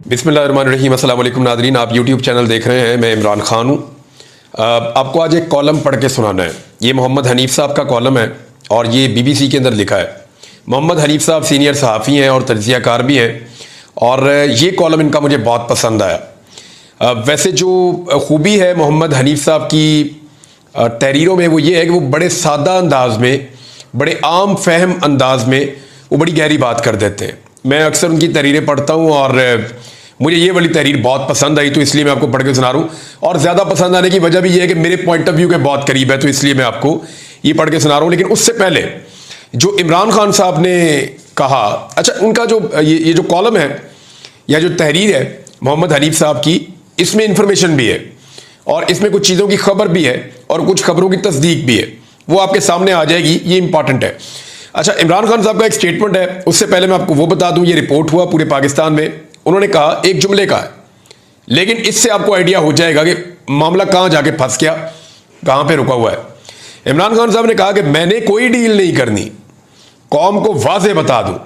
बिस्मिल्लाहिर्रहमानिर्रहीम। अस्सलाम वालेकुम नादरीन, आप यूट्यूब चैनल देख रहे हैं। मैं इमरान खान हूँ। आपको आज एक कॉलम पढ़ के सुनाना है। ये मोहम्मद हनीफ साहब का कॉलम है और ये BBC के अंदर लिखा है। मोहम्मद हनीफ साहब सीनियर सहाफ़ी हैं और तज्ज़ियाकार भी हैं और ये कॉलम इनका मुझे बहुत पसंद आया। वैसे जो खूबी है मोहम्मद हनीफ साहब की तहरीरों में वो ये है कि वो बड़े सादा अंदाज में, बड़े आम फहम अंदाज में वो बड़ी गहरी बात कर देते हैं। मैं अक्सर उनकी तहरीरें पढ़ता हूँ और मुझे ये वाली तहरीर बहुत पसंद आई, तो इसलिए मैं आपको पढ़ के सुना रहा हूँ। और ज़्यादा पसंद आने की वजह भी ये है कि मेरे पॉइंट ऑफ व्यू के बहुत करीब है, तो इसलिए मैं आपको ये पढ़ के सुना रहा हूँ। लेकिन उससे पहले जो इमरान खान साहब ने कहा, अच्छा उनका जो ये जो कॉलम है या जो तहरीर है मोहम्मद हनीफ साहब की, इसमें इंफॉर्मेशन भी है और इसमें कुछ चीज़ों की खबर भी है और कुछ खबरों की तस्दीक भी है। वो आपके सामने आ जाएगी, ये इंपॉर्टेंट है। अच्छा, इमरान खान साहब का एक स्टेटमेंट है, उससे पहले मैं आपको वो बता दूं, ये रिपोर्ट हुआ पूरे पाकिस्तान में। उन्होंने कहा, एक जुमले का है, लेकिन इससे आपको आइडिया हो जाएगा कि मामला कहां जाके फंस गया, कहां पे रुका हुआ है। इमरान खान साहब ने कहा कि मैंने कोई डील नहीं करनी, कौम को वाज़ेह बता दूं,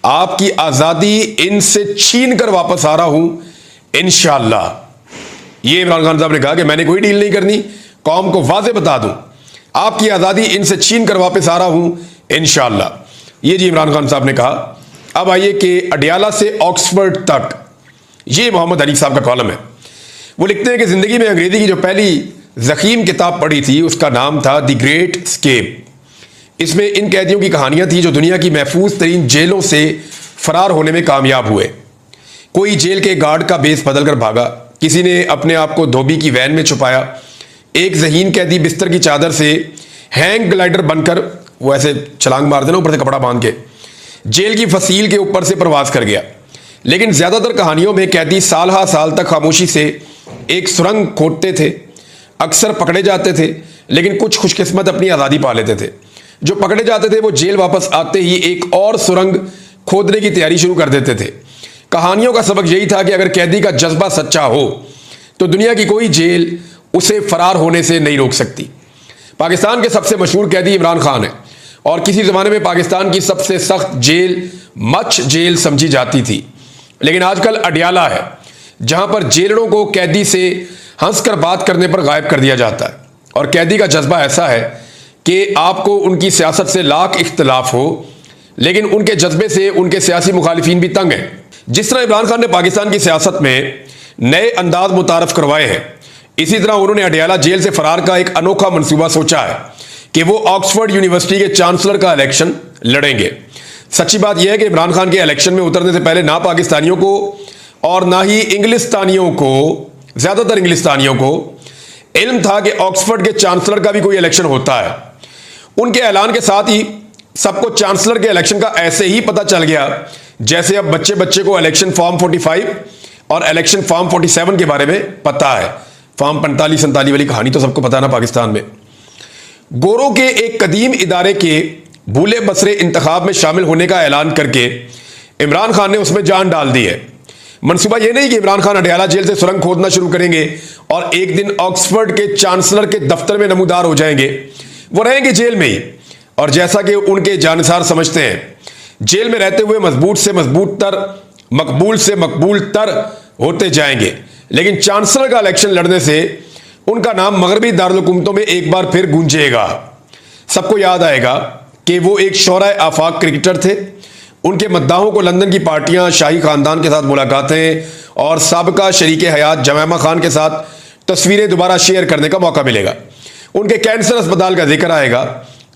आपकी आज़ादी इनसे छीन कर वापस आ रहा हूं इंशाअल्लाह। ये इमरान खान साहब ने कहा कि मैंने कोई डील नहीं करनी, कौम को वाज़ेह बता दूं, आपकी आज़ादी इनसे छीन कर वापस आ रहा हूं इंशाअल्लाह। ये जी इमरान खान साहब ने कहा। अब आइए कि अडियाला से ऑक्सफोर्ड तक, ये मोहम्मद हनीफ साहब का कॉलम है। वो लिखते हैं कि जिंदगी में अंग्रेजी की जो पहली ज़ख़ीम किताब पढ़ी थी उसका नाम था द ग्रेट एस्केप। इसमें इन कैदियों की कहानियां थी जो दुनिया की महफूज तरीन जेलों से फरार होने में कामयाब हुए। कोई जेल के गार्ड का बेस बदल कर भागा, किसी ने अपने आप को धोबी की वैन में छुपाया, एक ज़हीन कैदी बिस्तर की चादर से हैंग ग्लाइडर बनकर, वो ऐसे छलांग मार देना ऊपर से कपड़ा बांध के, जेल की फसील के ऊपर से प्रवास कर गया। लेकिन ज्यादातर कहानियों में कैदी साल हा साल तक खामोशी से एक सुरंग खोदते थे। अक्सर पकड़े जाते थे, लेकिन कुछ खुशकिस्मत अपनी आज़ादी पा लेते थे। जो पकड़े जाते थे वो जेल वापस आते ही एक और सुरंग खोदने की तैयारी शुरू कर देते थे। कहानियों का सबक यही था कि अगर कैदी का जज्बा सच्चा हो तो दुनिया की कोई जेल उसे फरार होने से नहीं रोक सकती। पाकिस्तान के सबसे मशहूर कैदी इमरान खान है और किसी ज़माने में पाकिस्तान की सबसे सख्त जेल मच जेल समझी जाती थी। लेकिन आजकल अडियाला है, जहां पर जेलरों को कैदी से हंसकर बात करने पर गायब कर दिया जाता है। और कैदी का जज्बा ऐसा है कि आपको उनकी सियासत से लाख इख्तलाफ हो, लेकिन उनके जज्बे से उनके सियासी मुखालिफिन भी तंग हैं। जिस तरह इमरान खान ने पाकिस्तान की सियासत में नए अंदाज मुतारफ करवाए हैं, इसी तरह उन्होंने अडियाला जेल से फरार का एक अनोखा मंसूबा सोचा है कि वो ऑक्सफोर्ड यूनिवर्सिटी के चांसलर का इलेक्शन लड़ेंगे। सच्ची बात यह है कि इमरान खान के इलेक्शन में उतरने से पहले ना पाकिस्तानियों को और ना ही इंग्लिस्तानियों को, ज्यादातर इंग्लिस्तानियों को इल्म था कि ऑक्सफोर्ड के चांसलर का भी कोई इलेक्शन होता है। उनके ऐलान के साथ ही सबको चांसलर के इलेक्शन का ऐसे ही पता चल गया जैसे अब बच्चे बच्चे को इलेक्शन फॉर्म 45 और इलेक्शन फॉर्म 47 के बारे में पता है। फॉर्म 45-47 वाली कहानी तो सबको पता ना पाकिस्तान में। गोरों के एक कदीम इदारे के भूले बसरे इंतखाब में शामिल होने का ऐलान करके इमरान खान ने उसमें जान डाल दी है। मंसूबा यह नहीं कि इमरान खान अडियाला जेल से सुरंग खोदना शुरू करेंगे और एक दिन ऑक्सफोर्ड के चांसलर के दफ्तर में नमूदार हो जाएंगे। वो रहेंगे जेल में ही, और जैसा कि उनके जानसार समझते हैं, जेल में रहते हुए मजबूत से मजबूत तर, मकबूल से मकबूल तर होते जाएंगे। लेकिन चांसलर का इलेक्शन लड़ने से उनका नाम मगरबी दारुल हुकूमतों में एक बार फिर गूंजेगा। सबको याद आएगा कि वो एक शौराए आफाक क्रिकेटर थे। उनके मद्दाहों को लंदन की पार्टियां, शाही खानदान के साथ मुलाकातें और साबिका शरीके हयात जमैमा खान के साथ तस्वीरें दोबारा शेयर करने का मौका मिलेगा। उनके कैंसर अस्पताल का जिक्र आएगा।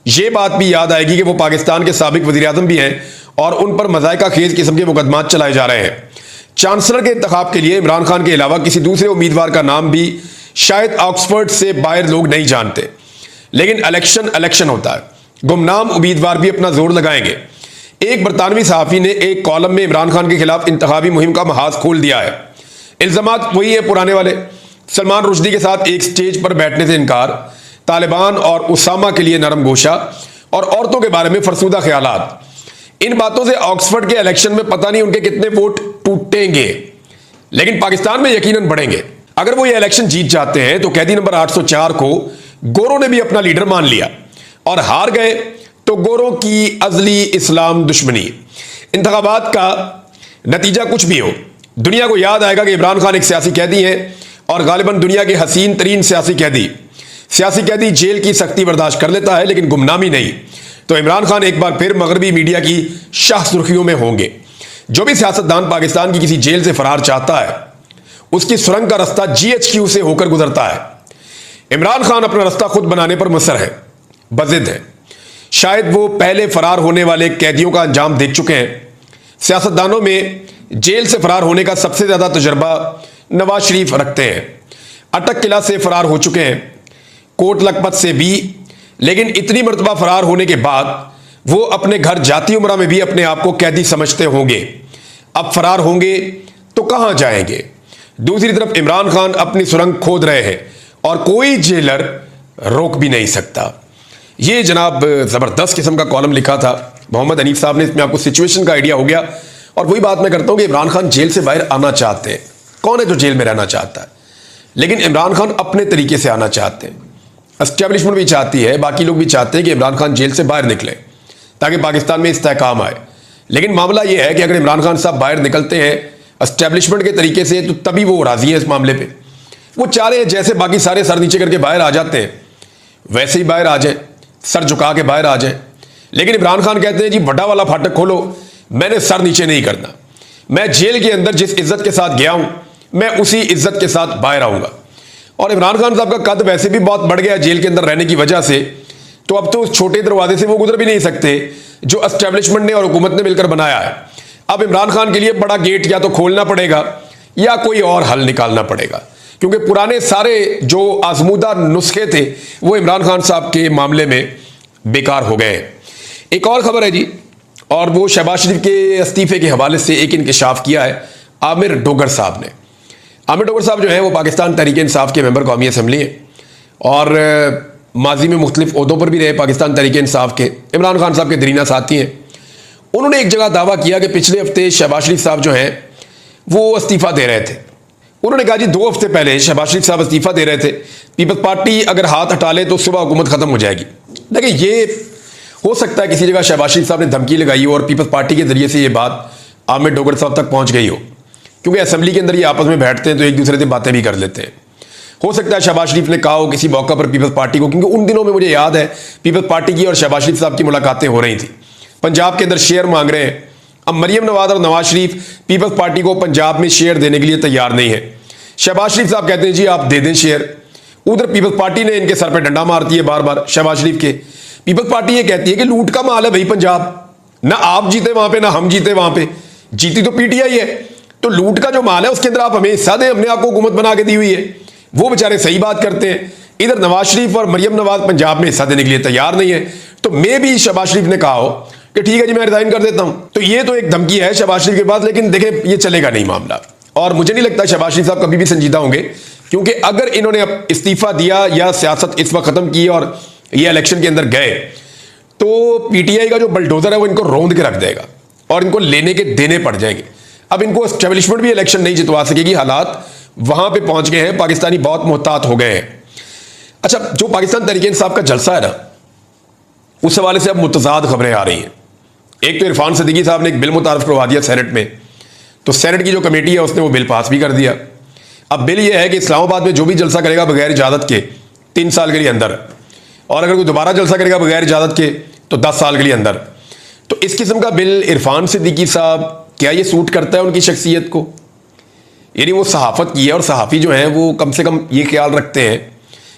ये बात भी याद आएगी कि वो पाकिस्तान के साबिक वज़ीर आज़म भी हैं और उन पर मज़ायका खेज किस्म के मुकदमात चलाए जा रहे हैं। चांसलर के इंतखाब के लिए इमरान खान के अलावा किसी दूसरे उम्मीदवार का नाम भी शायद ऑक्सफोर्ड से बाहर लोग नहीं जानते। लेकिन इलेक्शन होता है, गुमनाम उम्मीदवार भी अपना जोर लगाएंगे। एक बरतानवी सहाफ़ी ने एक कॉलम में इमरान खान के खिलाफ इंतखाबी मुहिम का महाज खोल दिया है। इल्जामात वही है पुराने वाले, सलमान रुश्दी के साथ एक स्टेज पर बैठने से इनकार, तालिबान और उसामा के लिए नरम गोशा और औरतों के बारे में फरसूदा ख्यालात। इन बातों से ऑक्सफोर्ड के इलेक्शन में पता नहीं उनके कितने वोट टूटेंगे, लेकिन पाकिस्तान में यकीनन बढ़ेंगे। अगर वो ये इलेक्शन जीत जाते हैं तो कैदी नंबर 804 को गोरों ने भी अपना लीडर मान लिया, और हार गए तो गोरों की अजली इस्लाम दुश्मनी। इंतखाबात का नतीजा कुछ भी हो, दुनिया को याद आएगा कि इमरान खान एक सियासी कैदी हैं और गालिबन दुनिया के हसीन तरीन सियासी कैदी जेल की सख्ती बर्दाश्त कर लेता है लेकिन गुमनामी नहीं। तो इमरान खान एक बार फिर मगरबी मीडिया की शाह सुर्खियों में होंगे। जो भी सियासतदान पाकिस्तान की किसी जेल से फरार चाहता है उसकी सुरंग का रास्ता GHQ से होकर गुजरता है। इमरान खान अपना रास्ता खुद बनाने पर मुसर है, बजिद है। शायद वो पहले फरार होने वाले कैदियों का अंजाम देख चुके हैं। सियासतदानों में जेल से फरार होने का सबसे ज्यादा तजुर्बा नवाज शरीफ रखते हैं। अटक किला से फरार हो चुके हैं, कोट लखपत से भी, लेकिन इतनी मरतबा फरार होने के बाद वो अपने घर जाती उम्रा में भी अपने आप को कैदी समझते होंगे। अब फरार होंगे तो कहां जाएंगे। दूसरी तरफ इमरान खान अपनी सुरंग खोद रहे हैं और कोई जेलर रोक भी नहीं सकता। ये जनाब जबरदस्त किस्म का कॉलम लिखा था मोहम्मद हनीफ साहब ने। इसमें आपको सिचुएशन का आइडिया हो गया। और वही बात मैं करता हूं कि इमरान खान जेल से बाहर आना चाहते हैं। कौन है जो जेल में रहना चाहता है, लेकिन इमरान खान अपने तरीके से आना चाहते हैं। एस्टेब्लिशमेंट भी चाहती है, बाकी लोग भी चाहते हैं कि इमरान खान जेल से बाहर निकले ताकि पाकिस्तान में इस्तेहकाम आए। लेकिन मामला यह है कि अगर इमरान खान साहब बाहर निकलते हैं एस्टेब्लिशमेंट के तरीके से तो तभी वो राजी है इस मामले पे। वो चाह रहे हैं जैसे बाकी सारे सर नीचे करके बाहर आ जाते हैं वैसे ही बाहर आ जाए, सर झुका के बाहर आ जाए। लेकिन इमरान खान कहते हैं जी बड़ा वाला फाटक खोलो, मैंने सर नीचे नहीं करना। मैं जेल के अंदर जिस इज्जत के साथ गया हूं मैं उसी इज्जत के साथ बाहर आऊंगा। और इमरान खान साहब का कद वैसे भी बहुत बढ़ गया जेल के अंदर रहने की वजह से, तो अब तो उस छोटे दरवाजे से वो गुजर भी नहीं सकते जो एस्टेब्लिशमेंट ने और हुकूमत ने मिलकर बनाया है। अब इमरान खान के लिए बड़ा गेट या तो खोलना पड़ेगा या कोई और हल निकालना पड़ेगा, क्योंकि पुराने सारे जो आजमूदा नुस्खे थे वो इमरान खान साहब के मामले में बेकार हो गए। एक और खबर है जी, और वो शहबाज शरीफ के इस्तीफे के हवाले से एक इंकशाफ किया है आमिर डोगर साहब ने। आमिर डोगर साहब जो है वो पाकिस्तान तहरीक इंसाफ के मेंबर कौमी असम्बली हैं और माजी में मुख्तलिफ ओहदों पर भी रहे पाकिस्तान तहरीक इंसाफ के। इमरान खान साहब के दरीना साथी हैं। उन्होंने एक जगह दावा किया कि पिछले हफ्ते शहबाज शरीफ साहब जो हैं वो इस्तीफा दे रहे थे। उन्होंने कहा जी 2 हफ्ते पहले शहबाज शरीफ साहब इस्तीफा दे रहे थे, पीपल्स पार्टी अगर हाथ हटा ले तो सुबह हुकूमत खत्म हो जाएगी। देखिए ये हो सकता है किसी जगह शहबाज शरीफ साहब ने धमकी लगाई हो और पीपल्स पार्टी के जरिए से ये बात आमिर डोगर साहब तक पहुंच गई हो, क्योंकि असेंबली के अंदर ये आपस में बैठते हैं तो एक दूसरे से बातें भी कर लेते हैं। हो सकता है शहबाज शरीफ ने कहा हो किसी मौका पर पीपल्स पार्टी को, क्योंकि उन दिनों में मुझे याद है पीपल्स पार्टी की और शहबाज शरीफ साहब की मुलाकातें हो रही थी। पंजाब के अंदर शेयर मांग रहे हैं। अब मरियम नवाज और नवाज शरीफ पीपल्स पार्टी को पंजाब में शेयर देने के लिए तैयार नहीं है। शहबाज शरीफ साहब कहते हैं जी आप दे दें शेयर। उधर पीपल्स पार्टी ने इनके सर पर डंडा मारती है बार बार शहबाज शरीफ के। पीपल्स पार्टी ये कहती है कि लूट का माल है भाई पंजाब, ना आप जीते वहां पे ना हम जीते वहां पे, जीती तो पीटीआई है, तो लूट का जो माल है उसके अंदर आप हमें हिस्सा दें, हमने आपको हुकूमत बना के दी हुई है। वो बेचारे सही बात करते हैं। इधर नवाज शरीफ और मरियम नवाज पंजाब में हिस्सा देने के लिए तैयार नहीं है। तो मैं भी शहबाज शरीफ ने कहा हो कि ठीक है जी मैं रिजाइन कर देता हूं, तो ये तो एक धमकी है शहबाज शरीफ के पास। लेकिन देखें ये चलेगा नहीं मामला, और मुझे नहीं लगता शहबाज शरीफ साहब कभी भी संजीदा होंगे, क्योंकि अगर इन्होंने इस्तीफा दिया या सियासत इस वक्त खत्म की और ये इलेक्शन के अंदर गए तो पीटीआई का जो बलडोजर है वो इनको रौंद के रख देगा और इनको लेने के देने पड़ जाएंगे। अब इनको एस्टेब्लिशमेंट भी इलेक्शन नहीं जितवा सकेगी। हालात वहां पे पहुंच गए हैं, पाकिस्तानी बहुत मोहतात हो गए हैं। अच्छा, जो पाकिस्तान तहरीक इंसाफ का जलसा है ना, उस हवाले से अब मुतजाद खबरें आ रही हैं। एक तो इरफान सिद्दीकी साहब ने एक बिल मुतारफ करवा दिया सेनेट में, तो सेनेट की जो कमेटी है उसने वो बिल पास भी कर दिया। अब बिल ये है कि इस्लामाबाद में जो भी जलसा करेगा बगैर इजाजत के 3 साल के लिए अंदर, और अगर कोई दोबारा जलसा करेगा बगैर इजाजत के तो 10 साल के लिए अंदर। तो इस किस्म का बिल इरफान सिद्दीकी साहब, क्या ये सूट करता है उनकी शख्सियत को? यानी वो सहाफत की है और सहाफ़ी जो है वो कम से कम ये ख्याल रखते हैं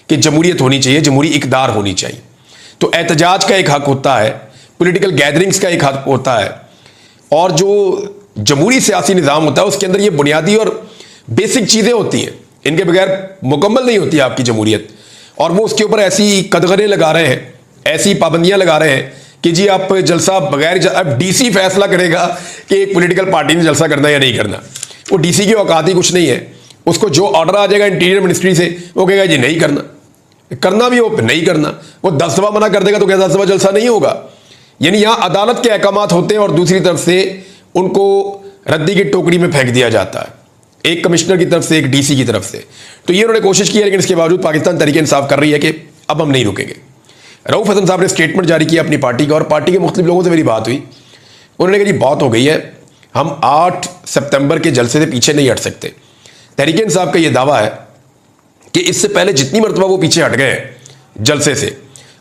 कि जमहूरियत होनी चाहिए, जमहूरी इक़दार होनी चाहिए। तो एहतजाज का एक हक होता है, पॉलिटिकल गैदरिंग्स का एक हक होता है, और जो जमहूरी सियासी निज़ाम होता है उसके अंदर ये बुनियादी और बेसिक चीज़ें होती हैं। इनके बगैर मुकम्मल नहीं होती आपकी जमहूरियत। और वो उसके ऊपर ऐसी कदगरें लगा रहे हैं, ऐसी पाबंदियां लगा रहे हैं कि जी आप जलसा बगैर, अब डीसी फैसला करेगा कि एक पॉलिटिकल पार्टी ने जलसा करना या नहीं करना। वो डीसी की औकात ही कुछ नहीं है। उसको जो ऑर्डर आ जाएगा इंटीरियर मिनिस्ट्री से वो कहेगा जी नहीं करना, करना भी वो नहीं करना। वो 10 दफा मना कर देगा तो क्या 10 दफा जलसा नहीं होगा? यानी यहां अदालत के अहकामात होते हैं और दूसरी तरफ से उनको रद्दी की टोकरी में फेंक दिया जाता है, एक कमिश्नर की तरफ से, एक डीसी की तरफ से। तो ये उन्होंने कोशिश की है, लेकिन इसके बावजूद पाकिस्तान तहरीक इंसाफ कर रही है कि अब हम नहीं रुकेंगे। रऊफ हसन साहब ने स्टेटमेंट जारी किया अपनी पार्टी का, और पार्टी के मुख्तलिफ लोगों से मेरी बात हुई। उन्होंने कहा जी बहुत हो गई है, हम 8 सितंबर के जलसे से पीछे नहीं हट सकते। तहरीक इंसाफ का यह दावा है कि इससे पहले जितनी मरतबा वो पीछे हट गए हैं जलसे से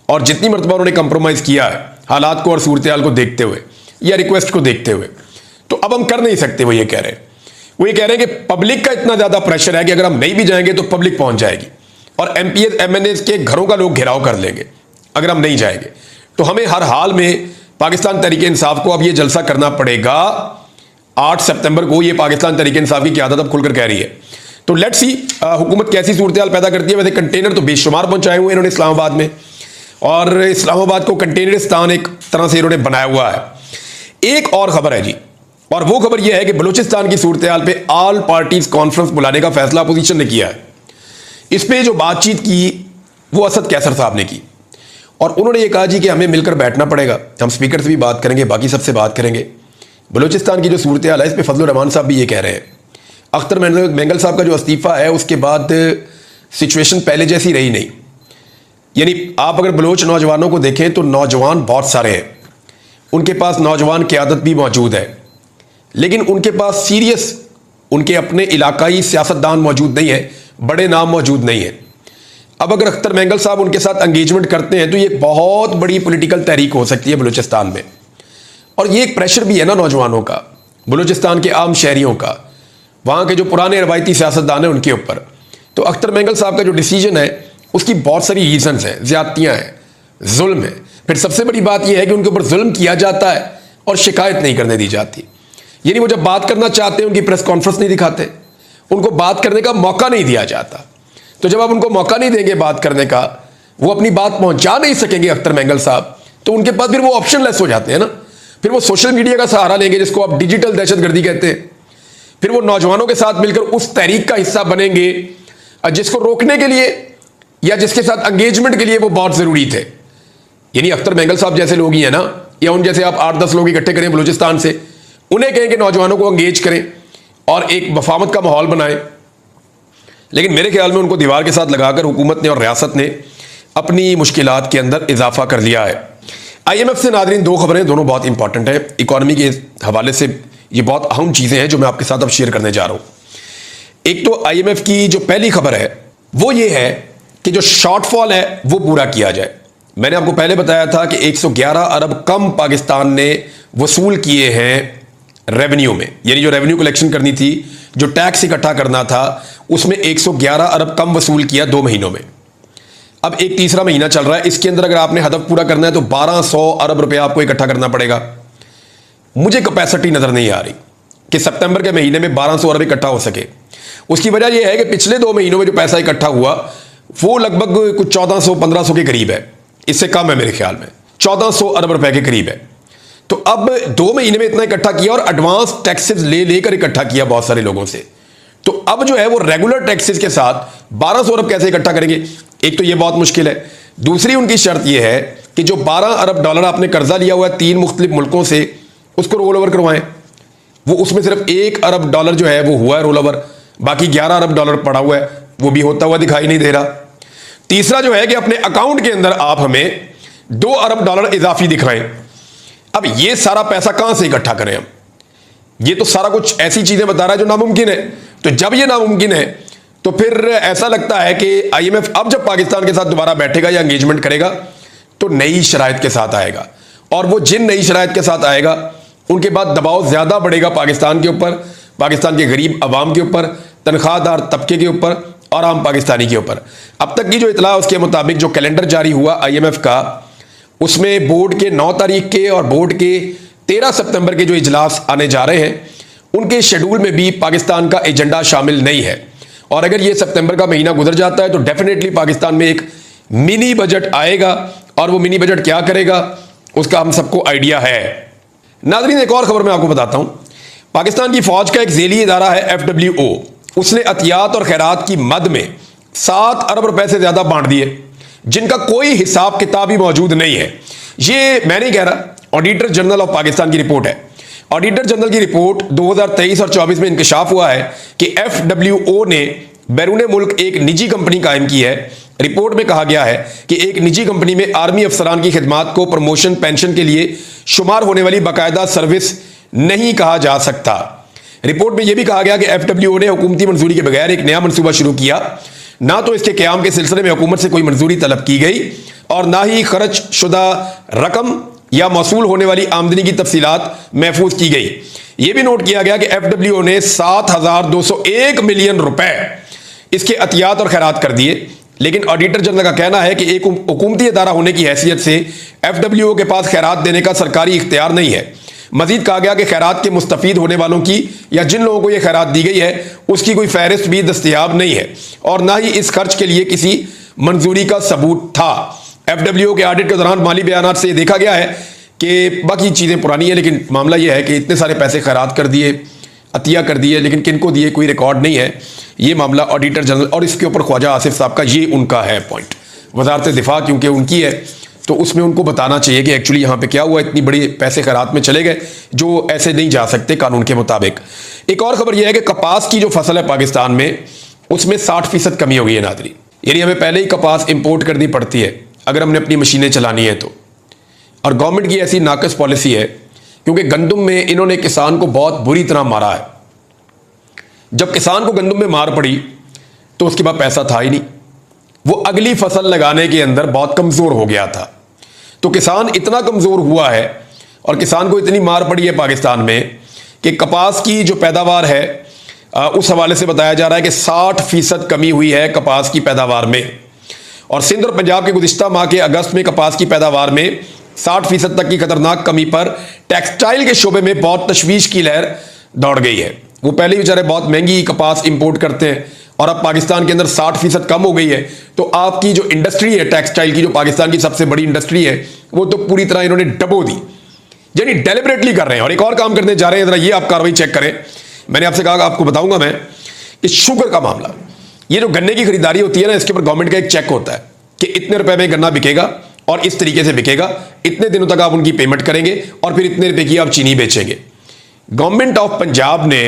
और जितनी मरतबा उन्होंने कंप्रोमाइज किया है हालात को और सूरत हाल को देखते हुए या रिक्वेस्ट को देखते हुए, तो अब हम कर नहीं सकते। वो ये कह रहे हैं कि पब्लिक का इतना ज्यादा प्रेशर है कि अगर हम नहीं भी जाएंगे तो पब्लिक पहुंच जाएगी और एमपीएस एमएनएस के घरों का लोग घेराव कर लेंगे अगर हम नहीं जाएंगे। तो हमें हर हाल में पाकिस्तान तहरीक इंसाफ को अब ये जलसा करना पड़ेगा। 8 सितंबर को ये पाकिस्तान तहरीक इंसाफ की क़यादत अब खुलकर कह रही है। तो लेट्स सी हुकूमत कैसी सूरत हाल पैदा करती है। वैसे कंटेनर तो बेशुमार पहुंचाए हुए इन्होंने इस्लामाबाद में, और इस्लामाबाद को कंटेनरिस्तान एक तरह से इन्होंने बनाया हुआ है। एक और खबर है जी, और वो खबर यह है कि बलूचिस्तान की सूरत हाल पे ऑल पार्टीज कॉन्फ्रेंस बुलाने का फैसला अपोजिशन ने किया है। इस पे जो बातचीत की वो असद कैसर साहब ने की, और उन्होंने ये कहा जी कि हमें मिलकर बैठना पड़ेगा। हम स्पीकर से भी बात करेंगे, बाकी सबसे बात करेंगे। बलूचिस्तान की जो सूरत हाल है इस पर फजलुर रहमान साहब भी ये कह रहे हैं। अख्तर मेंगल साहब का जो इस्तीफा है उसके बाद सिचुएशन पहले जैसी रही नहीं। यानी आप अगर बलोच नौजवानों को देखें तो नौजवान बहुत सारे हैं, उनके पास नौजवान क़यादत भी मौजूद है, लेकिन उनके पास सीरियस उनके अपने इलाकाई सियासतदान मौजूद नहीं है, बड़े नाम मौजूद नहीं है। अब अगर अख्तर मेंगल साहब उनके साथ एंगेजमेंट करते हैं तो ये बहुत बड़ी पॉलिटिकल तहरीक हो सकती है बलूचिस्तान में, और ये एक प्रेशर भी है ना नौजवानों का, बलूचिस्तान के आम शहरियों का, वहाँ के जो पुराने रवायती सियासतदान हैं उनके ऊपर। तो अख्तर मेंगल साहब का जो डिसीजन है उसकी बहुत सारी रीजंस हैं, ज्यादतियाँ हैं, जुल्म है। फिर सबसे बड़ी बात यह है कि उनके ऊपर जुल्म किया जाता है और शिकायत नहीं करने दी जाती। यानी वो जब बात करना चाहते हैं उनकी प्रेस कॉन्फ्रेंस नहीं दिखाते, उनको बात करने का मौका नहीं दिया जाता। तो जब आप उनको मौका नहीं देंगे बात करने का, वो अपनी बात पहुंचा नहीं सकेंगे अख्तर मेंगल साहब, तो उनके पास फिर वो ऑप्शन लेस हो जाते हैं ना। फिर वो सोशल मीडिया का सहारा लेंगे जिसको आप डिजिटल दहशतगर्दी कहते हैं। फिर वो नौजवानों के साथ मिलकर उस तहरीक का हिस्सा बनेंगे जिसको रोकने के लिए या जिसके साथ एंगेजमेंट के लिए वो बहुत जरूरी थे। यानी अख्तर मेंगल साहब जैसे लोग ही हैं ना, या उन जैसे आप 8-10 लोग इकट्ठे करें बलूचिस्तान से, उन्हें कहें कि नौजवानों को एंगेज करें और एक वफामत का माहौल बनाएं। लेकिन मेरे ख्याल में उनको दीवार के साथ लगाकर हुकूमत ने और रियासत ने अपनी मुश्किलात के अंदर इजाफा कर लिया है। IMF से नादरीन दो खबरें, दोनों बहुत इंपॉर्टेंट हैं इकॉनमी के हवाले से। ये बहुत अहम चीज़ें हैं जो मैं आपके साथ अब शेयर करने जा रहा हूँ। एक तो IMF की जो पहली खबर है वो ये है कि जो शॉर्टफॉल है वो पूरा किया जाए। मैंने आपको पहले बताया था कि 111 अरब कम पाकिस्तान ने वसूल किए हैं रेवेन्यू में, यानी जो रेवेन्यू कलेक्शन करनी थी, जो टैक्स इकट्ठा करना था, उसमें 111 अरब कम वसूल किया 2 महीनों में। अब एक तीसरा महीना चल रहा है, इसके अंदर अगर आपने हदफ पूरा करना है तो 1200 अरब रुपए आपको इकट्ठा करना पड़ेगा। मुझे कैपेसिटी नजर नहीं आ रही कि सितंबर के महीने में 1200 अरब इकट्ठा हो सके। उसकी वजह यह है कि पिछले 2 महीनों में जो पैसा इकट्ठा हुआ वो लगभग कुछ 1400-1500 के करीब है, इससे कम है मेरे ख्याल में, 1400 अरब रुपए के करीब है। तो अब 2 महीने में इतना इकट्ठा किया और एडवांस टैक्सेस लेकर इकट्ठा किया बहुत सारे लोगों से। तो अब जो है वो रेगुलर टैक्सेस के साथ 1200 अरब कैसे इकट्ठा करेंगे? एक तो ये बहुत मुश्किल है। दूसरी उनकी शर्त यह है कि जो 12 अरब डॉलर आपने कर्जा लिया हुआ है 3 मुख्तलिफ मुल्कों से, उसको रोल ओवर करवाएं। वो उसमें सिर्फ 1 अरब डॉलर जो है वो हुआ है रोल ओवर, बाकी 11 अरब डॉलर पड़ा हुआ है, वो भी होता हुआ दिखाई नहीं दे रहा। तीसरा जो है कि अपने अकाउंट के अंदर आप हमें 2 अरब डॉलर इजाफी दिखाएं। अब ये सारा पैसा कहां से इकट्ठा करें हम? ये तो सारा कुछ ऐसी चीजें बता रहा है जो नामुमकिन है। तो जब ये नामुमकिन है तो फिर ऐसा लगता है कि IMF अब जब पाकिस्तान के साथ दोबारा बैठेगा या एंगेजमेंट करेगा तो नई शराइत के साथ आएगा, और वो जिन नई शराइत के साथ आएगा उनके बाद दबाव ज्यादा बढ़ेगा पाकिस्तान के ऊपर, पाकिस्तान के गरीब अवाम के ऊपर, तनख्वाहदार तबके के ऊपर और आम पाकिस्तानी के ऊपर। अब तक की जो इतला उसके मुताबिक जो कैलेंडर जारी हुआ IMF का, उसमें बोर्ड के 9 तारीख के और बोर्ड के 13 सितंबर के जो इजलास आने जा रहे हैं उनके शेड्यूल में भी पाकिस्तान का एजेंडा शामिल नहीं है। और अगर ये सितंबर का महीना गुजर जाता है तो डेफिनेटली पाकिस्तान में एक मिनी बजट आएगा, और वो मिनी बजट क्या करेगा उसका हम सबको आइडिया है। नाज़रीन एक और खबर मैं आपको बताता हूं। पाकिस्तान की फौज का एक झेली इदारा है FWO, उसने अतियात और खैरात की मद में 7 अरब रुपए से ज्यादा बांट दिए जिनका कोई हिसाब किताब ही मौजूद नहीं है। ये मैं नहीं कह रहा, ऑडिटर जनरल ऑफ पाकिस्तान की रिपोर्ट है। ऑडिटर जनरल की रिपोर्ट 2023 और 24 में इंकशाफ हुआ है कि FWO ने बैरून मुल्क एक निजी कंपनी कायम की है। रिपोर्ट में कहा गया है कि एक निजी कंपनी में आर्मी अफसरान की खिदमात को प्रमोशन पेंशन के लिए शुमार होने वाली बाकायदा सर्विस नहीं कहा जा सकता। रिपोर्ट में यह भी कहा गया कि एफडब्ल्यूओ ने हुकूमती मंजूरी के बगैर एक नया मंसूबा शुरू किया, ना तो इसके क्याम के सिलसिले में हुकूमत से कोई मंजूरी तलब की गई और ना ही खर्च शुदा रकम या मौसूल होने वाली आमदनी की तफसीलात महफूज की गई। यह भी नोट किया गया कि एफडब्ल्यूओ ने 7,201 मिलियन रुपए इसके अतियात और खैरात कर दिए, लेकिन ऑडिटर जनरल का कहना है कि एक हुकूमती इदारा होने की हैसियत से एफडब्ल्यूओ के पास खैरात देने का सरकारी इख्तियार नहीं है। मजीद कहा गया कि खैरात के मुस्तफीद होने वालों की या जिन लोगों को यह खैरात दी गई है उसकी कोई फहरिस्त भी दस्तयाब नहीं है और ना ही इस खर्च के लिए किसी मंजूरी का सबूत था। एफडब्ल्यूओ के ऑडिट के दौरान माली बयानात से यह देखा गया है कि बाकी चीज़ें पुरानी है, लेकिन मामला यह है कि इतने सारे पैसे खैरात कर दिए, अतिया कर दिए, लेकिन किनको दिए कोई रिकॉर्ड नहीं है। ये मामला ऑडिटर जनरल और इसके ऊपर ख्वाजा आसिफ साहब का ये उनका है पॉइंट। वजारत दिफा क्योंकि उनकी है तो उसमें उनको बताना चाहिए कि एक्चुअली यहाँ पे क्या हुआ, इतनी बड़ी पैसे खैरात में चले गए जो ऐसे नहीं जा सकते कानून के मुताबिक। एक और खबर यह है कि कपास की जो फसल है पाकिस्तान में उसमें 60% कमी हो गई है नादरी, यानी हमें पहले ही कपास इंपोर्ट करनी पड़ती है अगर हमने अपनी मशीनें चलानी है तो। और गवर्नमेंट की ऐसी नाकस पॉलिसी है क्योंकि गंदम में इन्होंने किसान को बहुत बुरी तरह मारा है। जब किसान को गंदम में मार पड़ी तो उसके बाद पैसा था ही नहीं, वो अगली फसल लगाने के अंदर बहुत कमजोर हो गया था। तो किसान इतना कमजोर हुआ है और किसान को इतनी मार पड़ी है पाकिस्तान में कि कपास की जो पैदावार है उस हवाले से बताया जा रहा है कि 60% कमी हुई है कपास की पैदावार में। और सिंध और पंजाब के गुज़िश्ता माह के अगस्त में कपास की पैदावार में 60% तक की खतरनाक कमी पर टेक्सटाइल के शोबे में बहुत तशवीश की लहर दौड़ गई है। वो पहले बेचारे बहुत महंगी कपास इंपोर्ट करते हैं और अब पाकिस्तान के अंदर 60% कम हो गई है तो आपकी जो इंडस्ट्री है टेक्सटाइल की, जो पाकिस्तान की सबसे बड़ी इंडस्ट्री है, वो तो पूरी तरह इन्होंने डबो दी, यानी डेलिबरेटली कर रहे हैं। और एक और काम करने जा रहे हैं, जरा ये आप कार्रवाई चेक करें। मैंने आपसे कहा आपको बताऊंगा मैं कि शुगर का मामला, ये जो गन्ने की खरीदारी होती है ना, इसके ऊपर गवर्नमेंट का एक चेक होता है कि इतने रुपए में गन्ना बिकेगा और इस तरीके से बिकेगा, इतने दिनों तक आप उनकी पेमेंट करेंगे और फिर इतने रुपए की आप चीनी बेचेंगे। गवर्नमेंट ऑफ पंजाब ने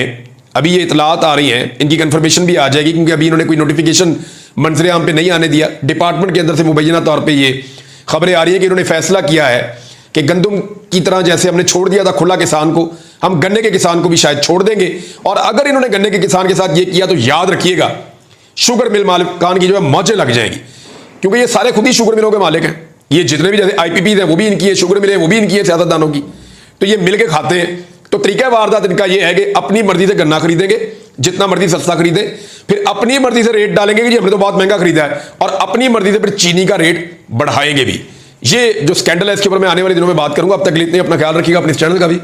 अभी ये इतलात आ रही हैं, इनकी कंफर्मेशन भी आ जाएगी क्योंकि अभी इन्होंने कोई नोटिफिकेशन मंजरे आम पे नहीं आने दिया। डिपार्टमेंट के अंदर से मुबैना तौर पे ये खबरें आ रही है कि इन्होंने फैसला किया है कि गंदम की तरह जैसे हमने छोड़ दिया था खुला किसान को, हम गन्ने के किसान को भी शायद छोड़ देंगे। और अगर इन्होंने गन्ने के किसान के साथ ये किया तो याद रखिएगा शुगर मिल मालिकान की जो है मौजें लग जाएंगी, क्योंकि ये सारे खुद ही शुगर मिलों के मालिक हैं। ये जितने भी जैसे IPPs हैं वो भी इनकी है, शुगर मिले वो भी इनकी है, सियासतदानों की, तो ये मिल के खाते हैं। तो तरीका वारदात इनका ये है कि अपनी मर्जी से गन्ना खरीदेंगे, जितना मर्जी सस्ता खरीदे, फिर अपनी मर्जी से रेट डालेंगे कि जी हमने तो बहुत महंगा खरीदा है, और अपनी मर्जी से फिर चीनी का रेट बढ़ाएंगे भी। ये जो स्कैंडल है इसके ऊपर मैं आने वाले दिनों में बात करूंगा। अब तक इतने, अपना ख्याल रखिएगा, अपने इस चैनल का भी।